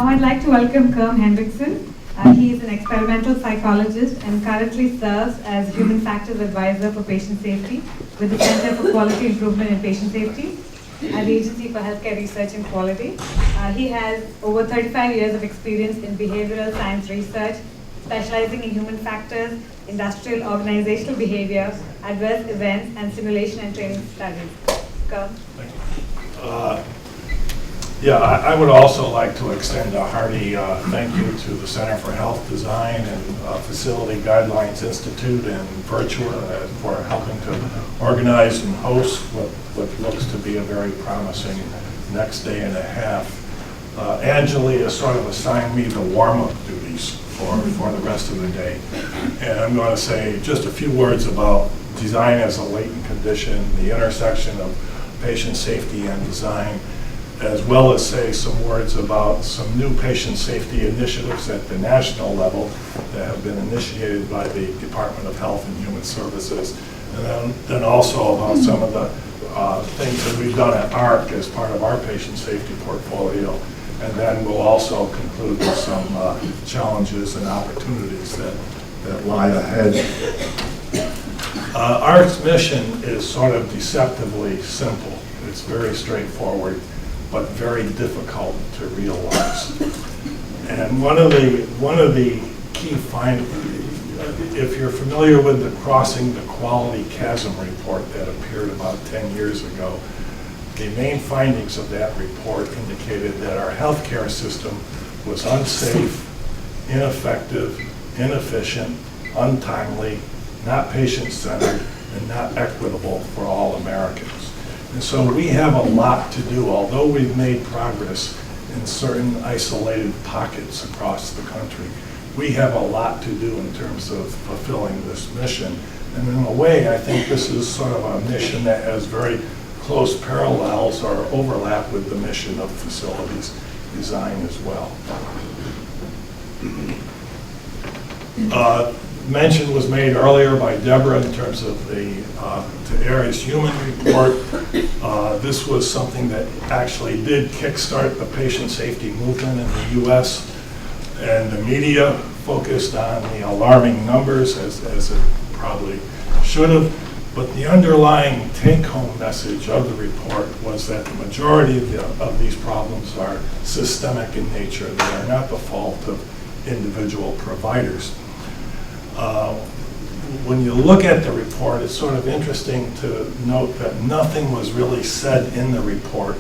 Now I'd like to welcome Kerm Hendrickson. He is an experimental psychologist and currently serves as Human Factors Advisor for Patient Safety with the Center for Quality Improvement in Patient Safety at the Agency for Healthcare Research and Quality. He has over 35 years of experience in behavioral science research, specializing in human factors, industrial organizational behavior, adverse events, and simulation and training studies. Kerm. Thank you. I would also like to extend a hearty thank you to the Center for Health Design and Facility Guidelines Institute and Virtua for helping to organize and host what looks to be a very promising next day and a half. Angeli has sort of assigned me the warm-up duties for the rest of the day. And I'm going to say just a few words about design as a latent condition, the intersection of patient safety and design, as well as say some words about some new patient safety initiatives at the national level that have been initiated by the Department of Health and Human Services, and then also about some of the things that we've done at AHRQ as part of our patient safety portfolio. And then we'll also conclude with some challenges and opportunities that lie ahead. AHRQ's mission is sort of deceptively simple. It's very straightforward, but very difficult to realize. And one of the key findings, if you're familiar with the Crossing the Quality Chasm report that appeared about 10 years ago, the main findings of that report indicated that our healthcare system was unsafe, ineffective, inefficient, untimely, not patient-centered, and not equitable for all Americans. And so we have a lot to do, although we've made progress in certain isolated pockets across the country. We have a lot to do in terms of fulfilling this mission. And in a way, I think this is sort of a mission that has very close parallels or overlap with the mission of facilities design as well. Mention was made earlier by Deborah in terms of the AHRQ Human report. This was something that actually did kickstart the patient safety movement in the US, and the media focused on the alarming numbers as it probably should have. But the underlying take-home message of the report was that the majority of these problems are systemic in nature. They are not the fault of individual providers. When you look at the report, it's sort of interesting to note that nothing was really said in the report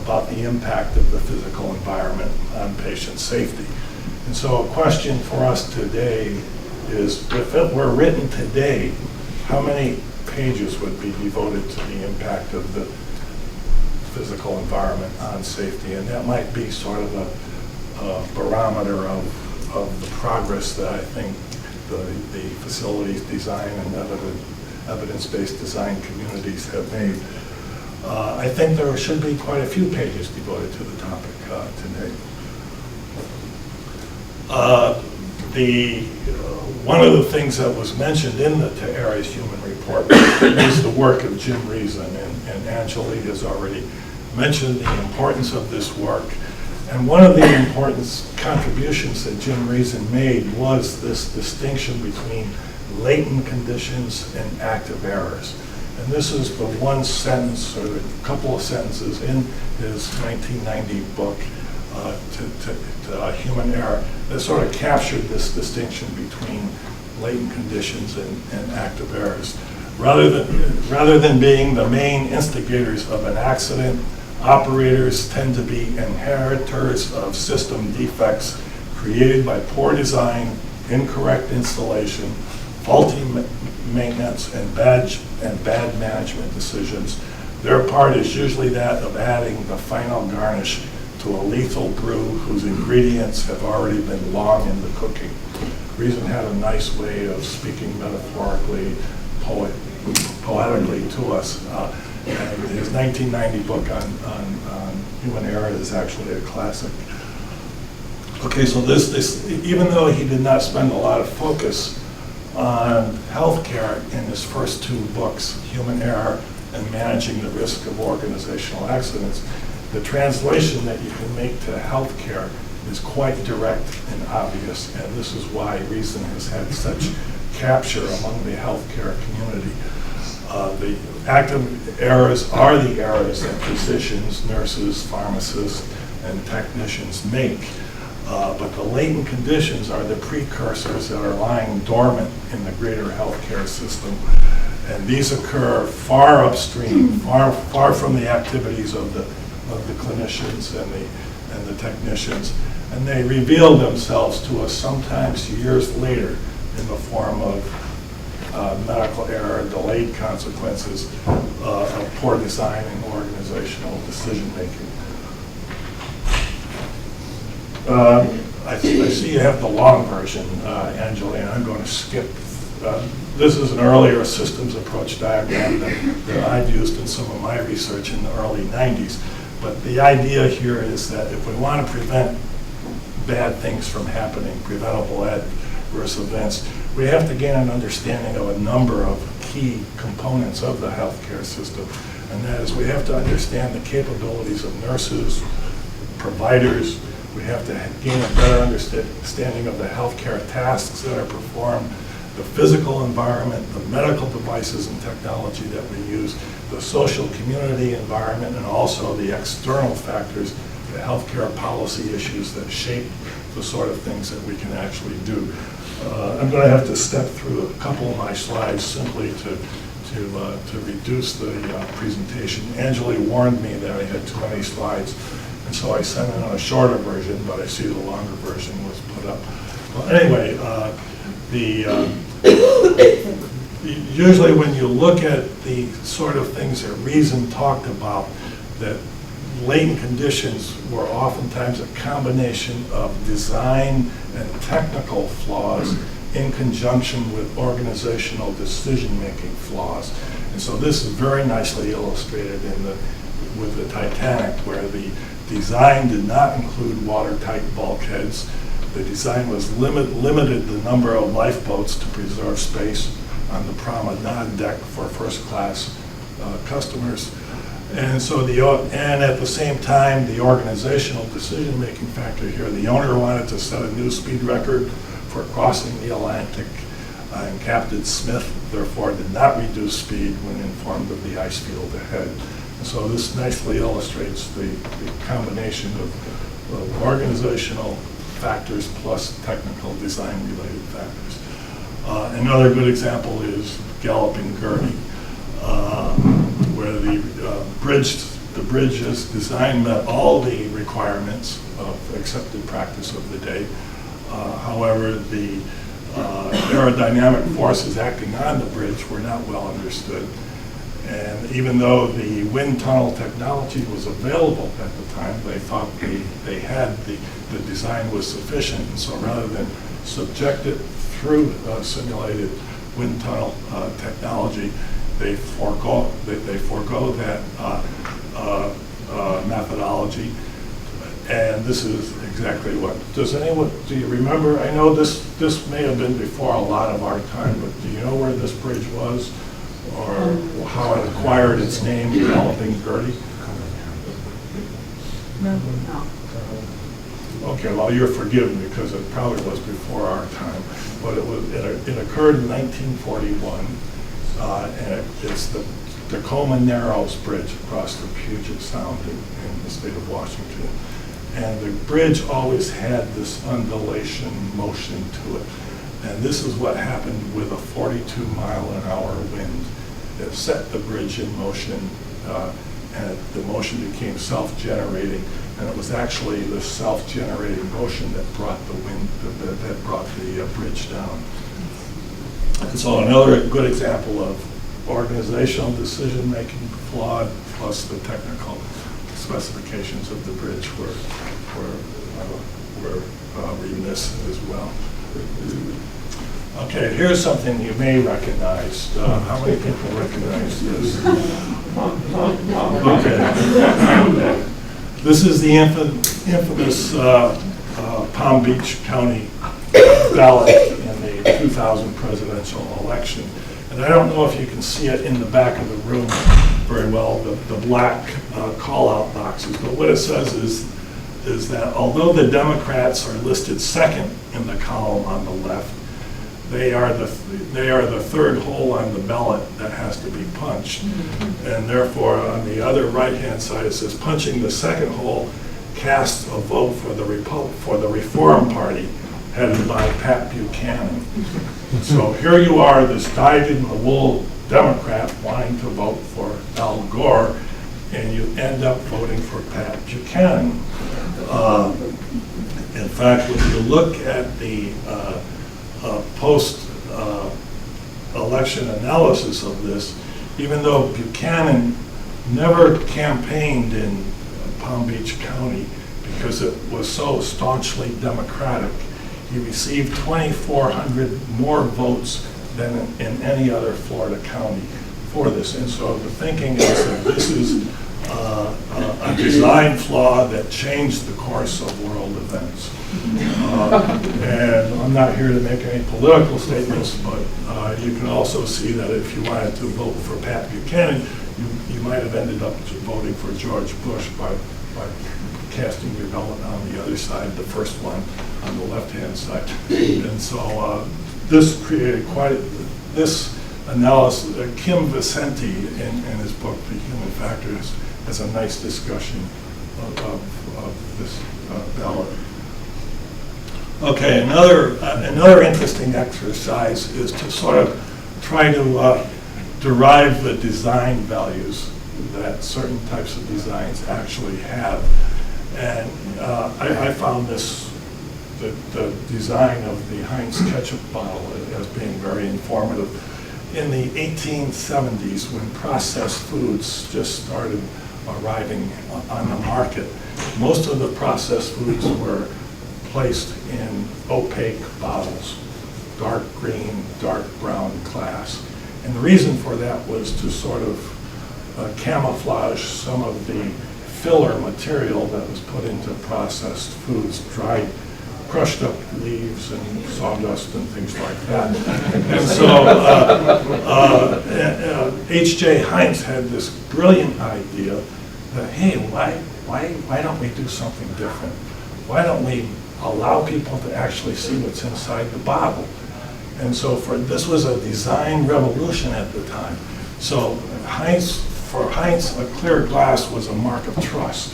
about the impact of the physical environment on patient safety. And so a question for us today is, if it were written today, how many pages would be devoted to the impact of the physical environment on safety? And that might be sort of a barometer of the progress that I think the facilities design and evidence-based design communities have made. I think there should be quite a few pages devoted to the topic today. One of the things that was mentioned in the AHRQ Human report is the work of Jim Reason, and Angeli has already mentioned the importance of this work. And one of the important contributions that Jim Reason made was this distinction between latent conditions and active errors. And this is the one sentence or a couple of sentences in his 1990 book, Human Error, that sort of captured this distinction between latent conditions and active errors. Rather than being the main instigators of an accident, operators tend to be inheritors of system defects created by poor design, incorrect installation, faulty maintenance, and bad management decisions. Their part is usually that of adding the final garnish to a lethal brew whose ingredients have already been long in the cooking. Reason had a nice way of speaking metaphorically, poetically to us. And his 1990 book on human error is actually a classic. Okay, so this even though he did not spend a lot of focus on healthcare in his first two books, Human Error and Managing the Risk of Organizational Accidents, the translation that you can make to healthcare is quite direct and obvious, and this is why reason has had such capture among the healthcare community. The active errors are the errors that physicians, nurses, pharmacists, and technicians make. But the latent conditions are the precursors that are lying dormant in the greater healthcare system. And these occur far upstream, far from the activities of the clinicians and the technicians. And they reveal themselves to us sometimes years later in the form of medical error, delayed consequences of poor design and organizational decision making. I see you have the long version, Angela, and I'm going to skip. This is an earlier systems approach diagram that I've used in some of my research in the early 90s. But the idea here is that if we want to prevent bad things from happening, preventable adverse events, we have to gain an understanding of a number of key components of the healthcare system. And that is, we have to understand the capabilities of nurses, providers. We have to gain a better understanding of the healthcare tasks that are performed, the physical environment, the medical devices and technology that we use, the social community environment, and also the external factors, the healthcare policy issues that shape the sort of things that we can actually do. I'm going to have to step through a couple of my slides simply to reduce the presentation. Angela warned me that I had too many slides, and so I sent in a shorter version, but I see the longer version was put up. Well, anyway, usually when you look at the sort of things that Reason talked about, that latent conditions were oftentimes a combination of design and technical flaws in conjunction with organizational decision-making flaws. And so this is very nicely illustrated with the Titanic, where the design did not include watertight bulkheads. The design was limited the number of lifeboats to preserve space on the promenade deck for first-class customers. And so and at the same time, the organizational decision-making factor here, the owner wanted to set a new speed record for crossing the Atlantic, and Captain Smith, therefore, did not reduce speed when informed of the ice field ahead. And so this nicely illustrates the combination of organizational factors plus technical design-related factors. Another good example is Galloping Gurney, where the bridge's design met all the requirements of accepted practice of the day. However, the aerodynamic forces acting on the bridge were not well understood. And even though the wind tunnel technology was available at the time, they thought they had the design was sufficient. And so rather than subject it through simulated wind tunnel technology, they forego that methodology. And this is exactly what, do you remember? I know this may have been before a lot of our time, but do you know where this bridge was? Or how it acquired its name, Galloping Gurney? No. Okay, well, you're forgiven because it probably was before our time. But it occurred in 1941, and it's the Tacoma Narrows Bridge across the Puget Sound in the state of Washington. And the bridge always had this undulation motion to it. And this is what happened with a 42-mile-an-hour wind. It set the bridge in motion, and the motion became self-generating. And it was actually the self-generating motion that brought the wind, that brought the bridge down. And so another good example of organizational decision-making flawed, plus the technical specifications of the bridge were remiss as well. Okay, here's something you may recognize. How many people recognize this? Okay. This is the infamous Palm Beach County ballot in the 2000 presidential election. And I don't know if you can see it in the back of the room, very well, the black call-out boxes. But what it says is is that although the Democrats are listed second in the column on the left, they are the third hole on the ballot that has to be punched. And therefore, on the other right-hand side, it says punching the second hole casts a vote for the Reform Party, headed by Pat Buchanan. So here you are, this dyed-in-the-wool Democrat wanting to vote for Al Gore, and you end up voting for Pat Buchanan. In fact, when you look at the post-election analysis of this, even though Buchanan never campaigned in Palm Beach County because it was so staunchly Democratic, he received 2,400 more votes than in any other Florida county for this. And so the thinking is that this is a design flaw that changed the course of world events. And I'm not here to make any political statements, but you can also see that if you wanted to vote for Pat Buchanan, you might have ended up voting for George Bush by casting your ballot on the other side, the first one on the left-hand side. And so this created this analysis. Kim Vicente, in his book, The Human Factors, has a nice discussion of this ballot. Okay, another interesting exercise is to sort of try to derive the design values that certain types of designs actually have. And I found the design of the Heinz ketchup bottle as being very informative. In the 1870s, when processed foods just started arriving on the market, most of the processed foods were placed in opaque bottles, dark green, dark brown glass. And the reason for that was to sort of camouflage some of the filler material that was put into processed foods, dried, crushed up leaves and sawdust and things like that. And so H.J. Heinz had this brilliant idea that, hey, why don't we do something different? Why don't we allow people to actually see what's inside the bottle? And so this was a design revolution at the time. So for Heinz, a clear glass was a mark of trust,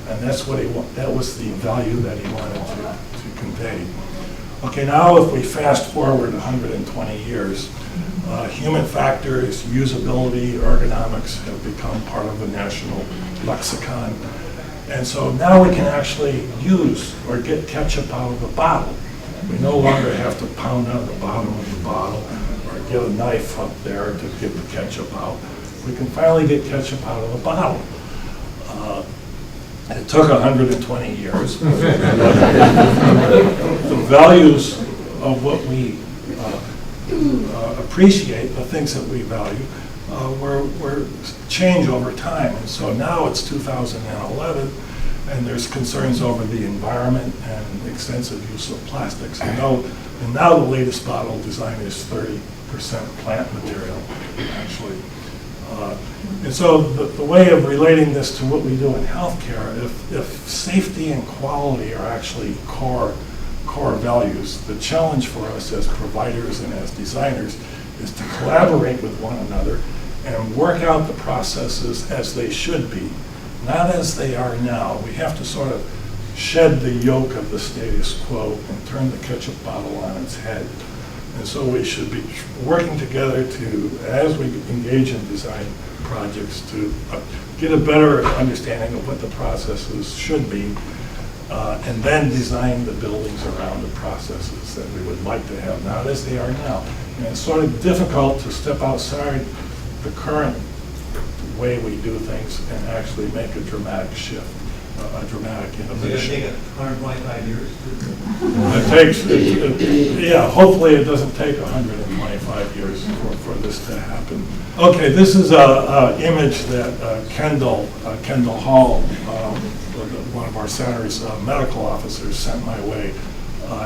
and that was the value that he wanted to convey. Okay, now if we fast forward 120 years, human factors, usability, ergonomics have become part of the national lexicon. And so now we can actually use or get ketchup out of the bottle. We no longer have to pound out the bottom of the bottle or get a knife up there to get the ketchup out. We can finally get ketchup out of the bottle. It took 120 years. The values of what we appreciate, the things that we value, were change over time. And so now it's 2011, and there's concerns over the environment and extensive use of plastics. And now the latest bottle design is 30% plant material, actually. And so the way of relating this to what we do in healthcare, if safety and quality are actually core values, the challenge for us as providers and as designers is to collaborate with one another and work out the processes as they should be, not as they are now. We have to sort of shed the yoke of the status quo and turn the ketchup bottle on its head. And so we should be working together to, as we engage in design projects, to get a better understanding of what the processes should be, and then design the buildings around the processes that we would like to have, not as they are now. And it's sort of difficult to step outside the current way we do things and actually make a dramatic shift, a dramatic innovation. It's going to take 125 years. Yeah, hopefully it doesn't take 125 years for this to happen. Okay, this is an image that Kendall Hall, one of our center's medical officers, sent my way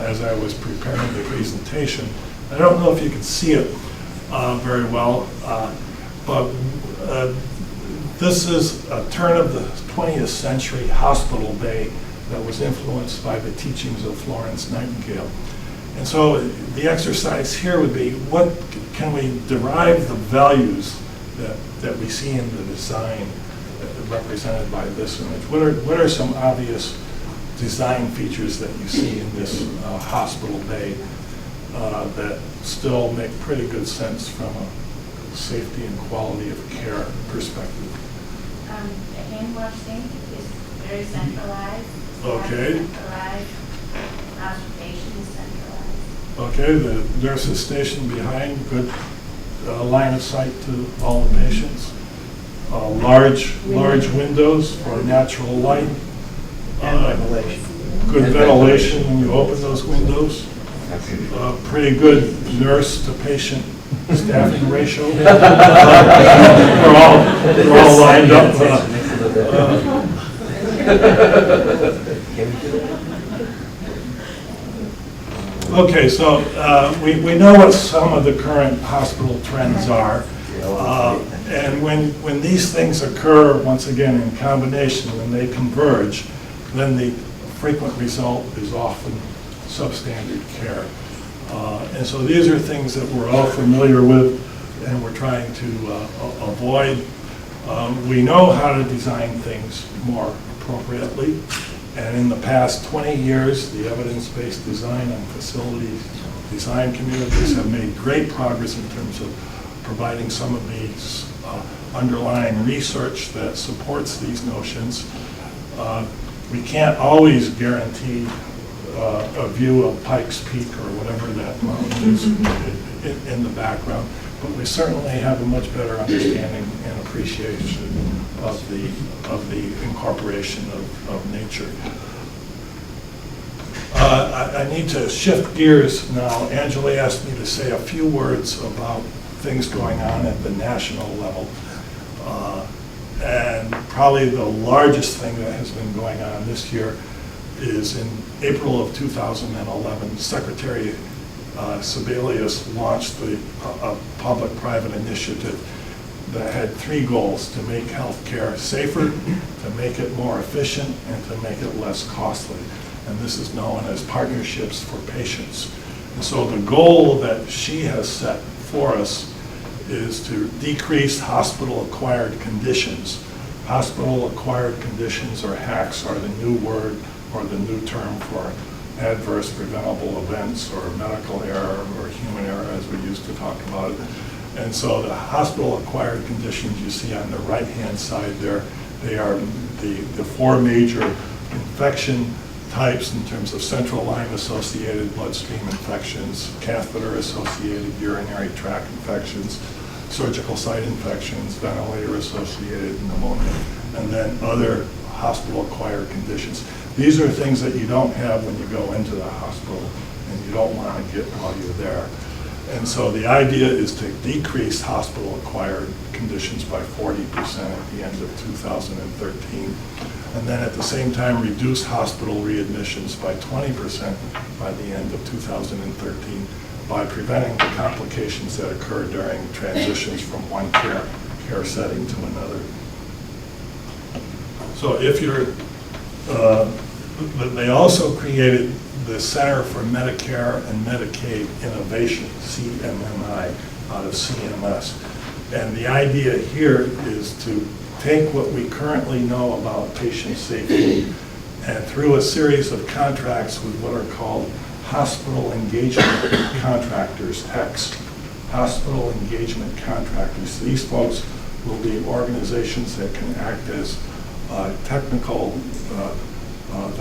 as I was preparing the presentation. I don't know if you can see it very well, but this is a turn of the 20th century hospital bay that was influenced by the teachings of Florence Nightingale. And so the exercise here would be, what can we derive the values that we see in the design represented by this image? What are some obvious design features that you see in this hospital bay that still make pretty good sense from a safety and quality of care perspective? The hand wash sink is very centralized. Okay. Centralized. Observation is centralized. Okay, the nurse's station behind, good line of sight to all the patients. Large windows for natural light. Ventilation. Good ventilation when you open those windows. Pretty good nurse-to-patient staffing ratio. We're all lined up. Okay, so we know what some of the current hospital trends are. And when these things occur, once again, in combination, when they converge, then the frequent result is often substandard care. And so these are things that we're all familiar with and we're trying to avoid. We know how to design things more appropriately. And in the past 20 years, the evidence-based design and facility design communities have made great progress in terms of providing some of these underlying research that supports these notions. We can't always guarantee a view of Pikes Peak or whatever that mountain is in the background, but we certainly have a much better understanding and appreciation of the incorporation of nature. I need to shift gears now. Angela asked me to say a few words about things going on at the national level. And probably the largest thing that has been going on this year is in April of 2011, Secretary Sebelius launched a public-private initiative that had three goals: to make healthcare safer, to make it more efficient, and to make it less costly. And this is known as Partnerships for Patients. And so the goal that she has set for us is to decrease hospital-acquired conditions. Hospital-acquired conditions, or HACs, are the new word or the new term for adverse preventable events or medical error or human error, as we used to talk about it. And so the hospital-acquired conditions you see on the right-hand side there, they are the four major infection types in terms of central line-associated bloodstream infections, catheter-associated urinary tract infections, surgical site infections, ventilator-associated pneumonia, and then other hospital-acquired conditions. These are things that you don't have when you go into the hospital and you don't want to get while you're there. And so the idea is to decrease hospital-acquired conditions by 40% at the end of 2013. And then at the same time, reduce hospital readmissions by 20% by the end of 2013 by preventing the complications that occur during transitions from one care setting to another. So if you're, they also created the Center for Medicare and Medicaid Innovation, CMMI, out of CMS. And the idea here is to take what we currently know about patient safety and through a series of contracts with what are called hospital engagement contractors, HECs, hospital engagement contractors. These folks will be organizations that can act as technical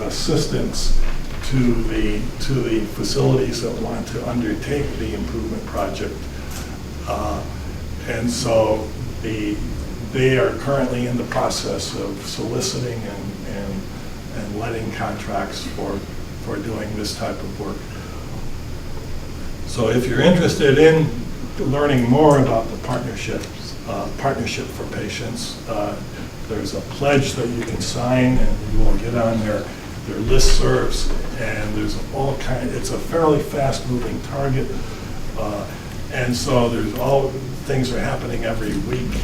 assistance to the facilities that want to undertake the improvement project. And so they are currently in the process of soliciting and letting contracts for doing this type of work. So if you're interested in learning more about the Partnership for Patients, there's a pledge that you can sign and you will get on their listservs, and there's all it's a fairly fast-moving target, and so there's things are happening every week.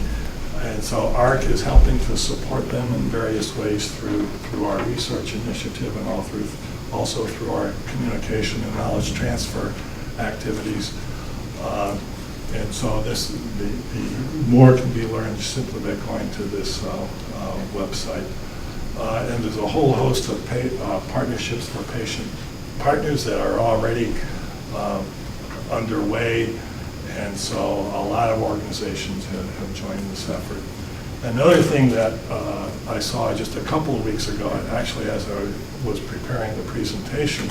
And so AHRQ is helping to support them in various ways through our research initiative and also through our communication and knowledge transfer activities. And so the more can be learned simply by going to this website. And there's a whole host of partnerships for patient partners that are already underway. And so a lot of organizations have joined this effort. Another thing that I saw just a couple of weeks ago, and actually as I was preparing the presentation,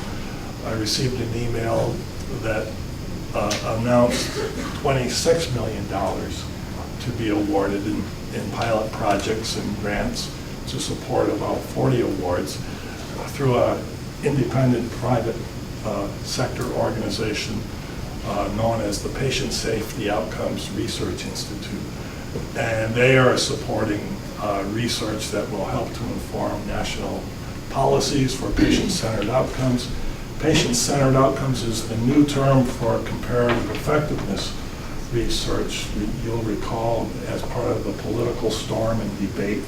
I received an email that announced $26 million to be awarded in pilot projects and grants to support about 40 awards through an independent private sector organization known as the PatientCentered Outcomes Research Institute. And they are supporting research that will help to inform national policies for patient-centered outcomes. Patient-centered outcomes is the new term for comparative effectiveness research. You'll recall as part of the political storm and debate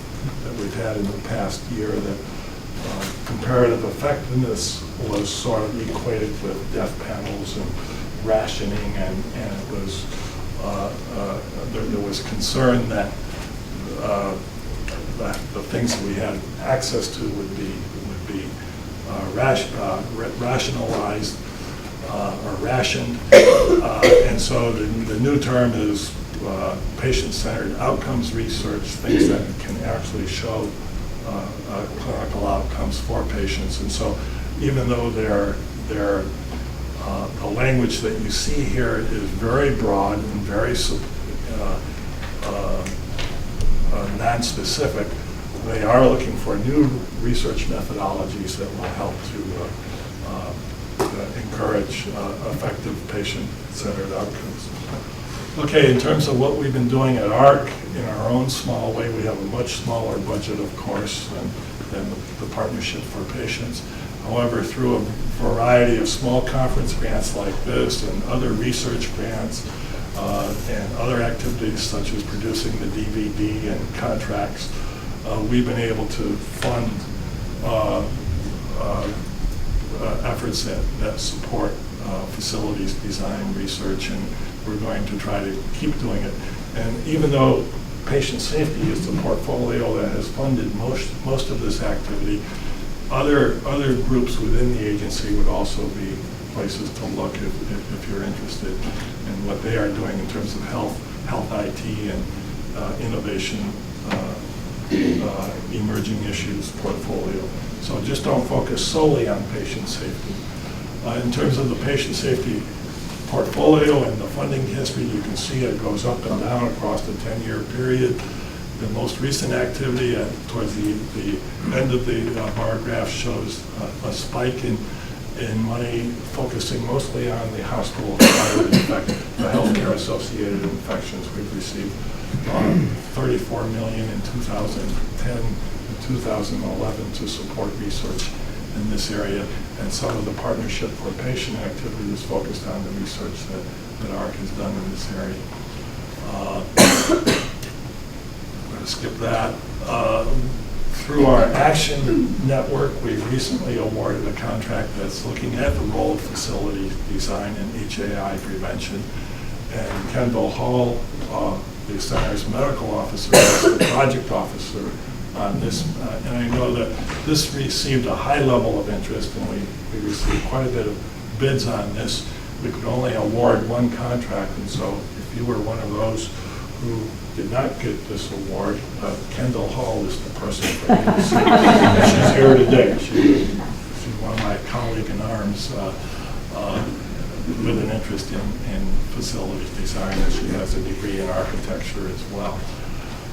that we've had in the past year that comparative effectiveness was sort of equated with death panels and rationing, and it was there was concern that the things that we had access to would be rationalized or rationed, and so the new term is patient-centered outcomes research, things that can actually show clinical outcomes for patients. And so even though the language that you see here is very broad and very non-specific, they are looking for new research methodologies that will help to encourage effective patient-centered outcomes. Okay, in terms of what we've been doing at AHRQ in our own small way, we have a much smaller budget, of course, than the Partnership for Patients. However, through a variety of small conference grants like this and other research grants and other activities such as producing the DVD and contracts, we've been able to fund efforts that support facilities design research, and we're going to try to keep doing it. And even though patient safety is the portfolio that has funded most of this activity, other groups within the agency would also be places to look if you're interested in what they are doing in terms of health IT and innovation, emerging issues portfolio. So just don't focus solely on patient safety. In terms of the patient safety portfolio and the funding history, you can see it goes up and down across the 10-year period. The most recent activity towards the end of the bar graph shows a spike in money focusing mostly on the hospital-acquired the healthcare-associated infections. We've received $34 million in 2010 and 2011 to support research in this area, and some of the Partnership for Patient activity is focused on the research that AHRQ has done in this area. I'm going to skip that. Through our Action Network, we recently awarded a contract that's looking at the role of facility design and HAI prevention. And Kendall Hall, the center's medical officer, is the project officer on this. And I know that this received a high level of interest, and we received quite a bit of bids on this. We could only award one contract, and so if you were one of those who did not get this award, Kendall Hall is the person for you to see. She's here today. She's one of my colleagues in arms with an interest in facilities design, and she has a degree in architecture as well.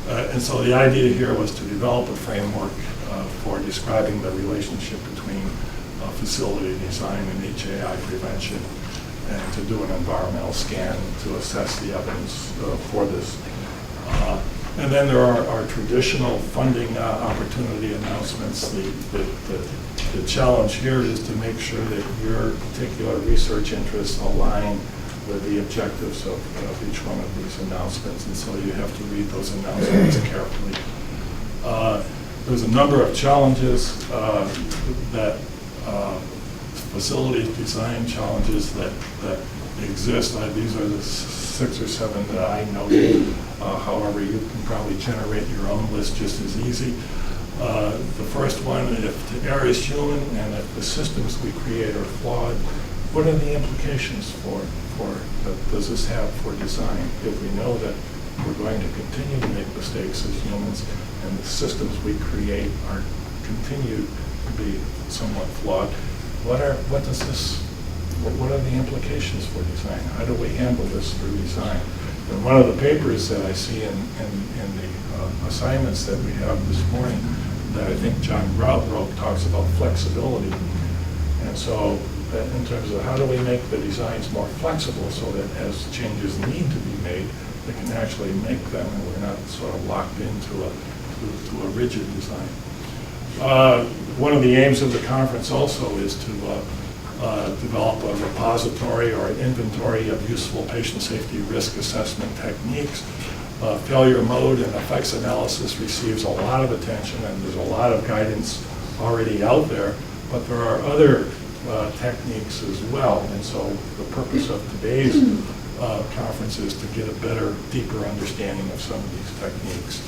And so the idea here was to develop a framework for describing the relationship between facility design and HAI prevention, and to do an environmental scan to assess the evidence for this. And then there are our traditional funding opportunity announcements. The challenge here is to make sure that your particular research interests align with the objectives of each one of these announcements, and so you have to read those announcements carefully. There's a number of challenges that facility design challenges that exist. These are the 6 or 7 that I noted. However, you can probably generate your own list just as easy. The first one, if the error is human and if the systems we create are flawed, what are the implications for does this have for design? If we know that we're going to continue to make mistakes as humans and the systems we create are continue to be somewhat flawed, what are the implications for design? How do we handle this through design? And one of the papers that I see in the assignments that we have this morning that I think John Grout wrote talks about flexibility. And so in terms of how do we make the designs more flexible so that as changes need to be made, we can actually make them and we're not sort of locked into a rigid design. One of the aims of the conference also is to develop a repository or an inventory of useful patient safety risk assessment techniques. Failure mode and effects analysis receives a lot of attention, and there's a lot of guidance already out there, but there are other techniques as well. And so the purpose of today's conference is to get a better, deeper understanding of some of these techniques.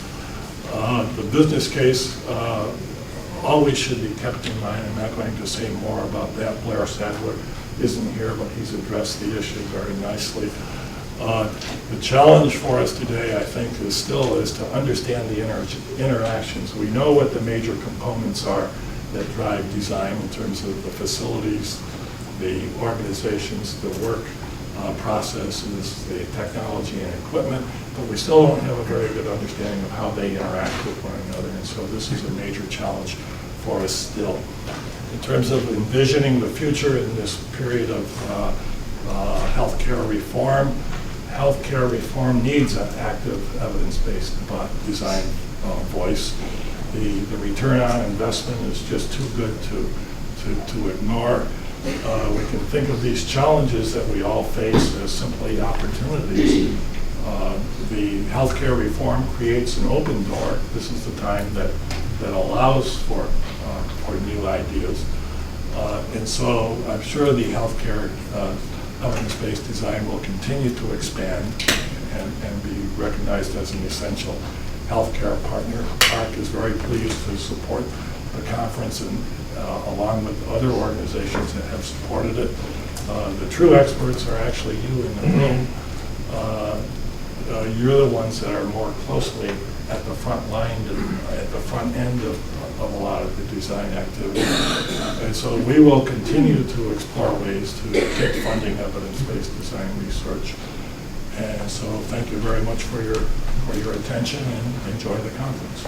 The business case always should be kept in mind. I'm not going to say more about that. Blair Sadler isn't here, but he's addressed the issue very nicely. The challenge for us today, I think, is to understand the interactions. We know what the major components are that drive design in terms of the facilities, the organizations, the work processes, the technology and equipment, but we still don't have a very good understanding of how they interact with one another, and so this is a major challenge for us still. In terms of envisioning the future in this period of healthcare reform needs an active evidence-based design voice. The return on investment is just too good to ignore. We can think of these challenges that we all face as simply opportunities. The healthcare reform creates an open door. This is the time that allows for new ideas. And so I'm sure the healthcare evidence-based design will continue to expand and be recognized as an essential healthcare partner. AHRQ is very pleased to support the conference and along with other organizations that have supported it. The true experts are actually you in the room. You're the ones that are more closely at the front line and at the front end of a lot of the design activity. And so we will continue to explore ways to get funding evidence-based design research. And so thank you very much for your attention and enjoy the conference.